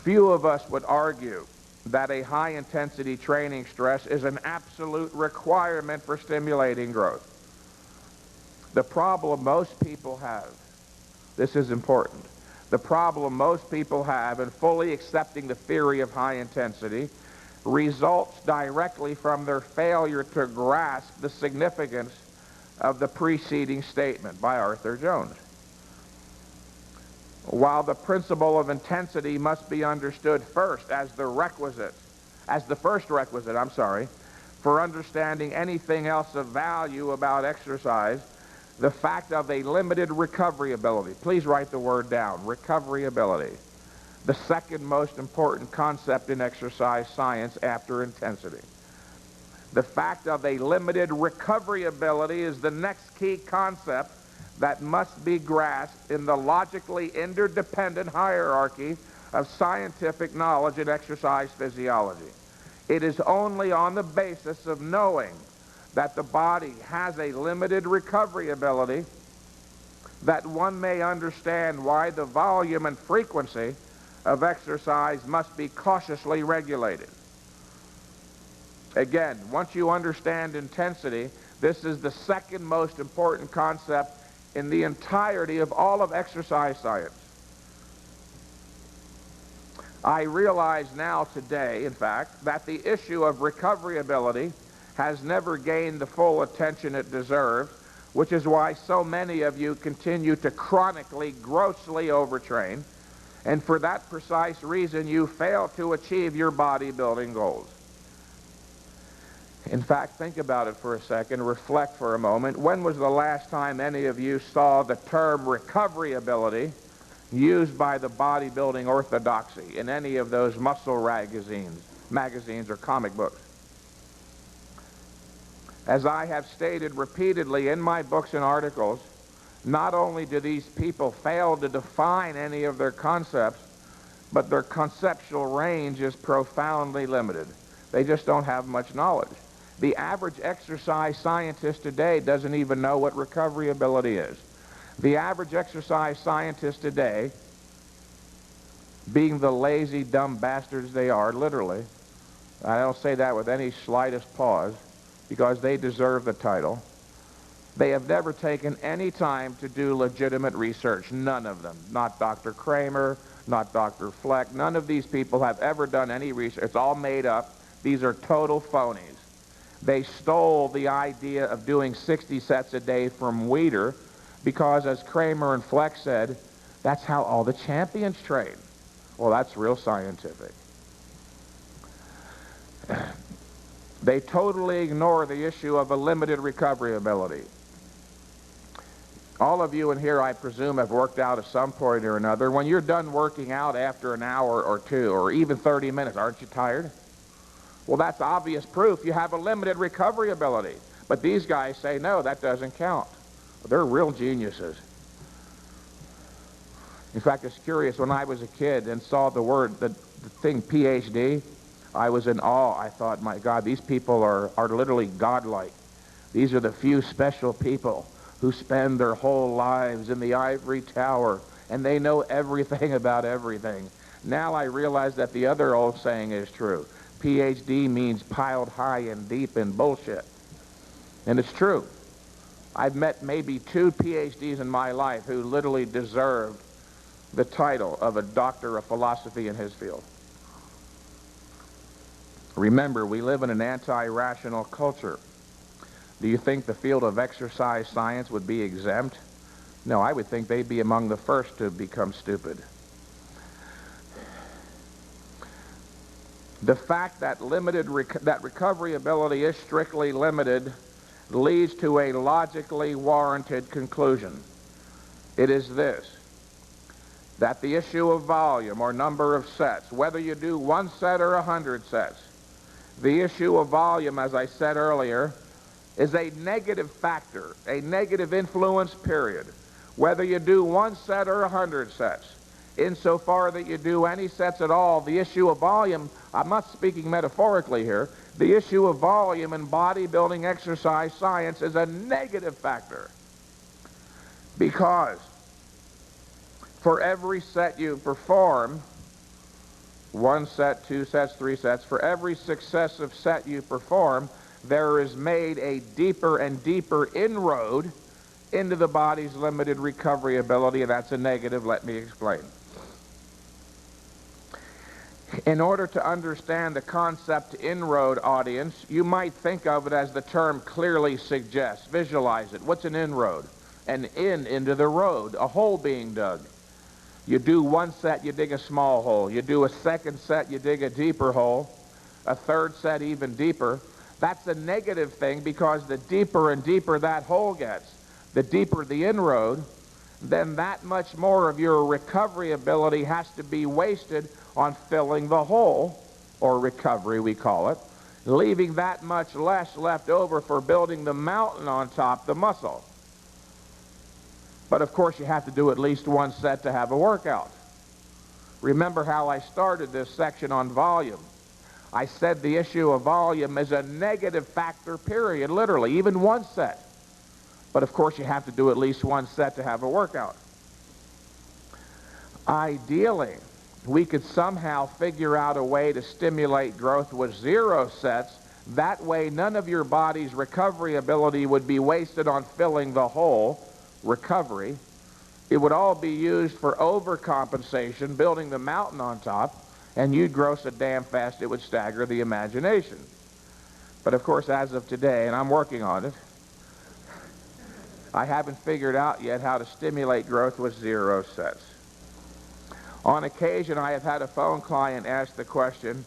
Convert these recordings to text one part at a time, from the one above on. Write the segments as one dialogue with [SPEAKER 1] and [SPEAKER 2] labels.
[SPEAKER 1] Few of us would argue that a high-intensity training stress is an absolute requirement for stimulating growth. The problem most people have, this is important, the problem most people have in fully accepting the theory of high intensity results directly from their failure to grasp the significance of the preceding statement by Arthur Jones. While the principle of intensity must be understood first as the first requisite, for understanding anything else of value about exercise, the fact of a limited recovery ability. Please write the word down, recovery ability. The second most important concept in exercise science after intensity. The fact of a limited recovery ability is the next key concept that must be grasped in the logically interdependent hierarchy of scientific knowledge in exercise physiology. It is only on the basis of knowing that the body has a limited recovery ability that one may understand why the volume and frequency of exercise must be cautiously regulated. Again, once you understand intensity, this is the second most important concept in the entirety of all of exercise science. I realize now today, in fact, that the issue of recovery ability has never gained the full attention it deserves, which is why so many of you continue to chronically, grossly overtrain, and for that precise reason you fail to achieve your bodybuilding goals. In fact, think about it for a second, reflect for a moment. When was the last time any of you saw the term recovery ability used by the bodybuilding orthodoxy in any of those muscle magazines or comic books? As I have stated repeatedly in my books and articles, not only do these people fail to define any of their concepts, but their conceptual range is profoundly limited. They just don't have much knowledge. The average exercise scientist today doesn't even know what recovery ability is. The average exercise scientist today, being the lazy, dumb bastards they are, literally, I don't say that with any slightest pause, because they deserve the title, they have never taken any time to do legitimate research. None of them. Not Dr. Kramer, not Dr. Fleck. None of these people have ever done any research. It's all made up. These are total phonies. They stole the idea of doing 60 sets a day from Weider because, as Kramer and Fleck said, that's how all the champions train. Well, that's real scientific. They totally ignore the issue of a limited recovery ability. All of you in here, I presume, have worked out at some point or another. When you're done working out after an hour or two, or even 30 minutes, aren't you tired? Well, that's obvious proof you have a limited recovery ability. But these guys say, no, that doesn't count. They're real geniuses. In fact, it's curious, when I was a kid and saw the thing PhD, I was in awe. I thought, my God, these people are literally godlike. These are the few special people who spend their whole lives in the ivory tower, and they know everything about everything. Now I realize that the other old saying is true. PhD means piled high and deep in bullshit. And it's true. I've met maybe 2 PhDs in my life who literally deserved the title of a doctor of philosophy in his field. Remember, we live in an anti-rational culture. Do you think the field of exercise science would be exempt? No, I would think they'd be among the first to become stupid. The fact that recovery ability is strictly limited leads to a logically warranted conclusion. It is this: that the issue of volume or number of sets, whether you do 1 set or 100 sets, the issue of volume, as I said earlier, is a negative factor, a negative influence, period. Whether you do 1 set or 100 sets, insofar that you do any sets at all, the issue of volume, I'm not speaking metaphorically here, the issue of volume in bodybuilding exercise science is a negative factor. Because for every set you perform, 1 set, 2 sets, 3 sets. For every successive set you perform, there is made a deeper and deeper inroad into the body's limited recovery ability, and that's a negative. Let me explain. In order to understand the concept inroad, audience, you might think of it as the term clearly suggests. Visualize it. What's an inroad? An in into the road, a hole being dug. You do 1 set, you dig a small hole. You do a 2nd set, you dig a deeper hole. A 3rd set, even deeper. That's a negative thing, because the deeper and deeper that hole gets, the deeper the inroad, then that much more of your recovery ability has to be wasted on filling the hole, or recovery we call it, leaving that much less left over for building the mountain on top, the muscle. But of course you have to do at least 1 set to have a workout. Remember how I started this section on volume. I said the issue of volume is a negative factor, period, literally, even 1 set. But of course you have to do at least 1 set to have a workout. Ideally, we could somehow figure out a way to stimulate growth with 0 sets. That way none of your body's recovery ability would be wasted on filling the hole, recovery. It would all be used for overcompensation, building the mountain on top, and you'd grow so damn fast it would stagger the imagination. But of course, as of today, and I'm working on it, I haven't figured out yet how to stimulate growth with 0 sets. On occasion, I have had a phone client ask the question,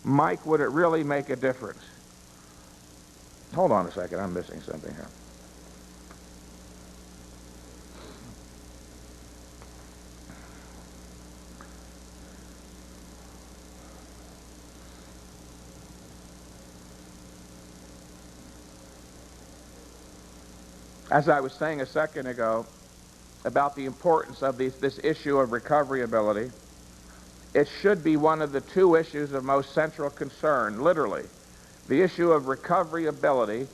[SPEAKER 1] Mike, would it really make a difference? Hold on a second, I'm missing something here. As I was saying a second ago about the importance of this issue of recovery ability, it should be one of the 2 issues of most central concern, literally. The issue of recovery ability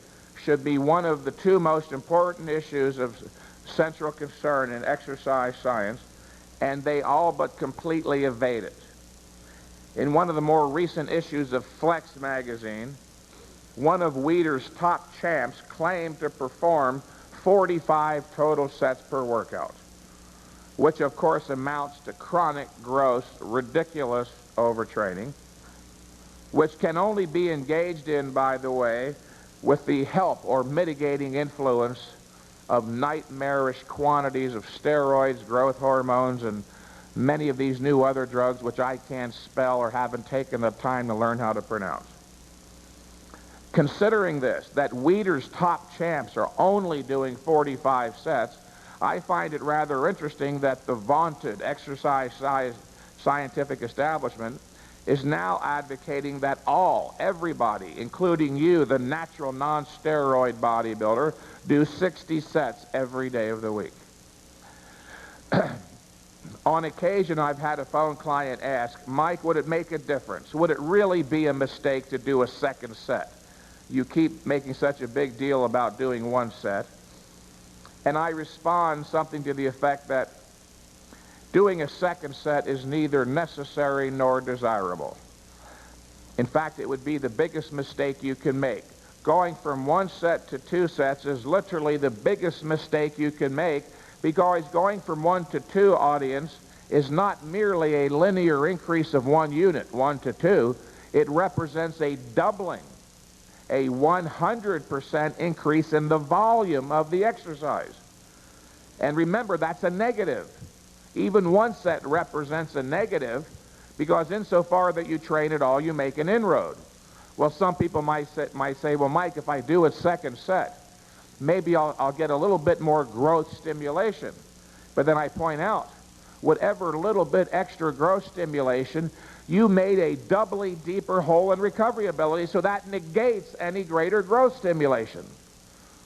[SPEAKER 1] should be one of the 2 most important issues of central concern in exercise science, and they all but completely evade it. In one of the more recent issues of Flex magazine, one of Weider's top champs claimed to perform 45 total sets per workout, which of course amounts to chronic, gross, ridiculous overtraining, which can only be engaged in, by the way, with the help or mitigating influence of nightmarish quantities of steroids, growth hormones, and many of these new other drugs which I can't spell or haven't taken the time to learn how to pronounce. Considering this, that Weider's top champs are only doing 45 sets, I find it rather interesting that the vaunted exercise scientific establishment is now advocating that everybody, including you, the natural non-steroid bodybuilder, do 60 sets every day of the week. On occasion, I've had a phone client ask, Mike, would it make a difference? Would it really be a mistake to do a 2nd set? You keep making such a big deal about doing 1 set. And I respond something to the effect that doing a 2nd set is neither necessary nor desirable. In fact, it would be the biggest mistake you can make. Going from 1 set to 2 sets is literally the biggest mistake you can make, because going from 1 to 2, audience, is not merely a linear increase of 1 unit, 1 to 2. It represents a doubling, a 100% increase in the volume of the exercise. And remember, that's a negative. Even 1 set represents a negative, because insofar that you train at all, you make an inroad. Well, some people might say, well, Mike, if I do a 2nd set, maybe I'll get a little bit more growth stimulation. But then I point out, whatever little bit extra growth stimulation, you made a doubly deeper hole in recovery ability, so that negates any greater growth stimulation.